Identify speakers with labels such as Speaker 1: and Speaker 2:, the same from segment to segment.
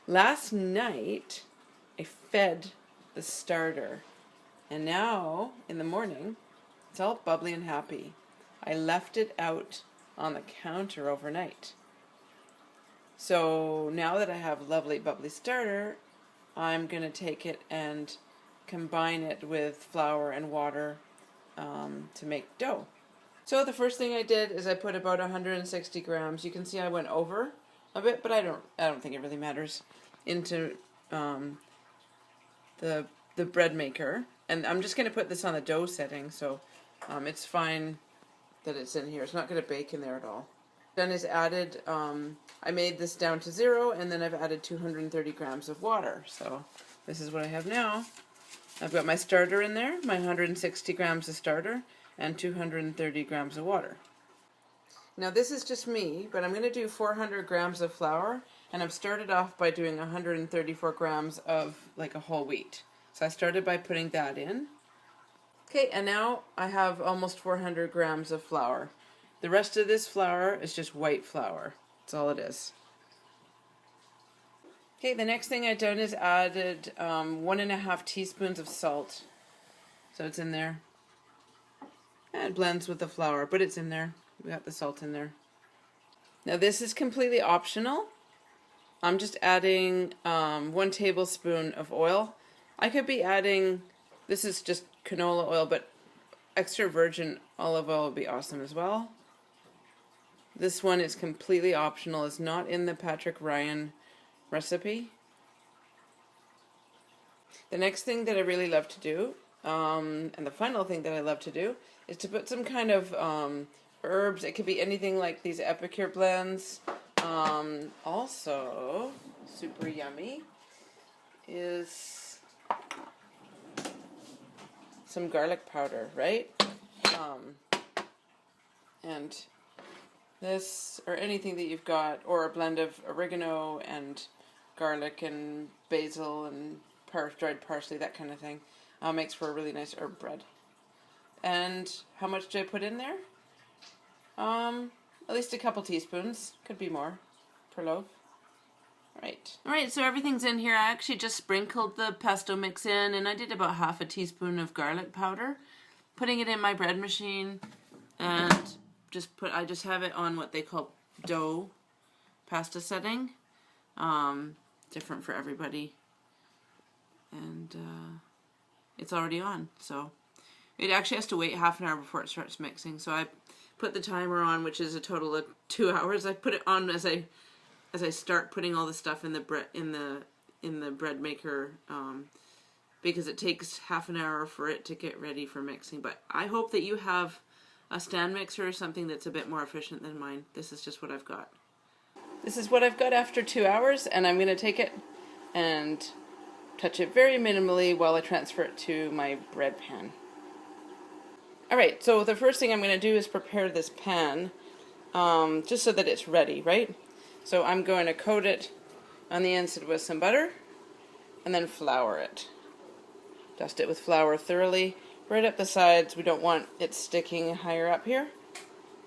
Speaker 1: Last night I fed the starter, and now in the morning it's all bubbly and happy. I left it out on the counter overnight. So now that I have lovely bubbly starter, I'm going to take it and combine it with flour and water to make dough. So the first thing I did is I put about 160 grams. You can see I went over a bit, but I don't think it really matters. Into the bread maker, and I'm just going to put this on the dough setting, so it's fine that it's in here. It's not going to bake in there at all. Then is added. I made this down to 0, and then I've added 230 grams of water. So this is what I have now. I've got my starter in there, my 160 grams of starter, and 230 grams of water. Now this is just me, but I'm going to do 400 grams of flour, and I've started off by doing 134 grams of like a whole wheat. So I started by putting that in. Okay, and now I have almost 400 grams of flour. The rest of this flour is just white flour. That's all it is. Okay, the next thing I've done is added 1.5 teaspoons of salt. So it's in there. And it blends with the flour, but it's in there. We got the salt in there. Now this is completely optional. I'm just adding 1 tablespoon of oil. I could be adding, this is just canola oil, but extra virgin olive oil would be awesome as well. This one is completely optional. It's not in the Patrick Ryan recipe. The next thing that I really love to do, and the final thing that I love to do, is to put some kind of herbs. It could be anything like these Epicure blends. Also, super yummy, is some garlic powder, right? And this, or anything that you've got, or a blend of oregano and garlic and basil and dried parsley, that kind of thing, makes for a really nice herb bread. And how much do I put in there? At least a couple teaspoons, could be more, per loaf. Alright, so everything's in here. I actually just sprinkled the pesto mix in, and I did about half a teaspoon of garlic powder, putting it in my bread machine, and I just have it on what they call dough pasta setting. Different for everybody. And it's already on, so it actually has to wait half an hour before it starts mixing. So I put the timer on, which is a total of 2 hours. I put it on as I start putting all the stuff in the bread maker, because it takes half an hour for it to get ready for mixing. But I hope that you have a stand mixer or something that's a bit more efficient than mine. This is just what I've got. This is what I've got after 2 hours, and I'm going to take it and touch it very minimally while I transfer it to my bread pan. Alright, so the first thing I'm going to do is prepare this pan, just so that it's ready, right? So I'm going to coat it on the inside with some butter, and then flour it. Dust it with flour thoroughly, right up the sides. We don't want it sticking higher up here.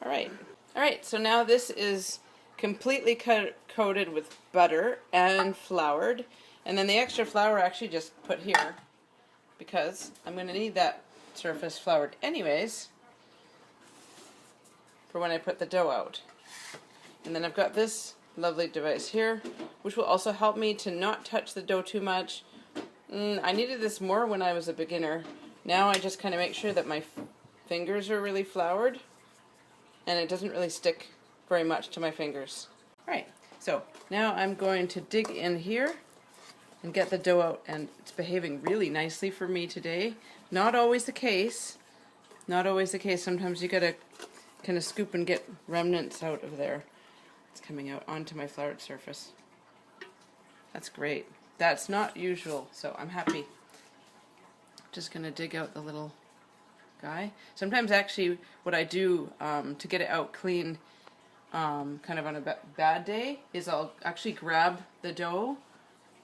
Speaker 1: Alright, so now this is completely coated with butter and floured, and then the extra flour I actually just put here, because I'm going to need that surface floured anyways for when I put the dough out. And then I've got this lovely device here, which will also help me to not touch the dough too much. I needed this more when I was a beginner. Now I just kind of make sure that my fingers are really floured and it doesn't really stick very much to my fingers. Alright, so now I'm going to dig in here and get the dough out, and it's behaving really nicely for me today. Not always the case. Not always the case. Sometimes you gotta kind of scoop and get remnants out of there. It's coming out onto my floured surface. That's great. That's not usual, so I'm happy. Just gonna dig out the little guy. Sometimes actually what I do to get it out clean, kind of on a bad day, is I'll actually grab the dough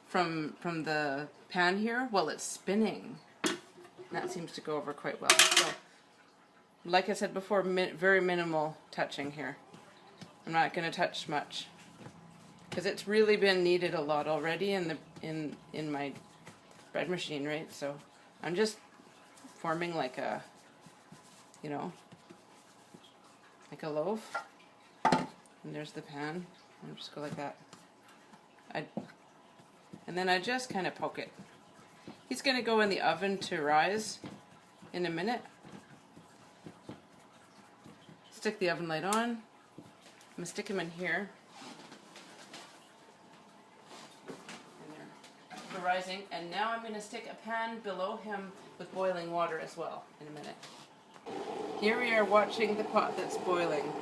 Speaker 1: from the pan here while it's spinning. That seems to go over quite well. So, like I said before, very minimal touching here. I'm not going to touch much. because it's really been kneaded a lot already in my bread machine, right? So I'm just forming like a, you know, like a loaf. And there's the pan. I'll just go like that. And then I just kind of poke it. He's going to go in the oven to rise in a minute. Stick the oven light on. I'm going to stick him in here. For rising. And now I'm going to stick a pan below him with boiling water as well in a minute. Here we are watching the pot that's boiling.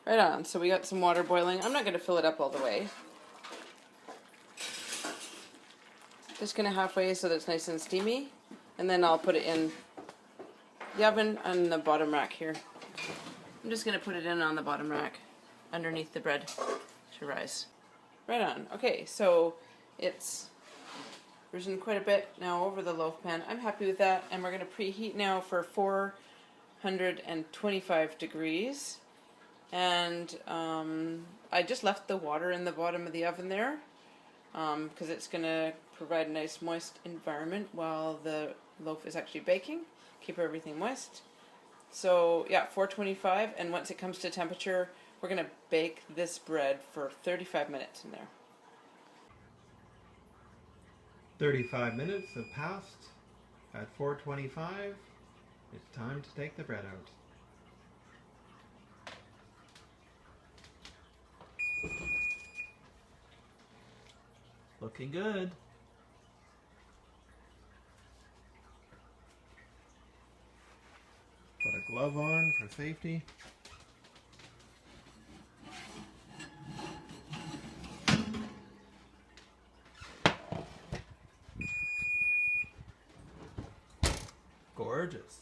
Speaker 1: Right on, so we got some water boiling. I'm not going to fill it up all the way. Just going to halfway so that it's nice and steamy. And then I'll put it in the oven on the bottom rack here. I'm just going to put it in on the bottom rack underneath the bread to rise. Right on. Okay, so it's risen quite a bit now over the loaf pan. I'm happy with that. And we're going to preheat now for 425 degrees. And I just left the water in the bottom of the oven there because it's going to provide a nice moist environment while the loaf is actually baking. Keep everything moist. So yeah, 425, and once it comes to temperature, we're going to bake this bread for 35 minutes in there.
Speaker 2: 35 minutes have passed. At 425, it's time to take the bread out. Looking good. Put a glove on for safety. Gorgeous.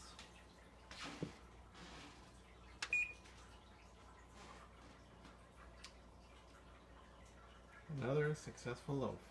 Speaker 2: Another successful loaf.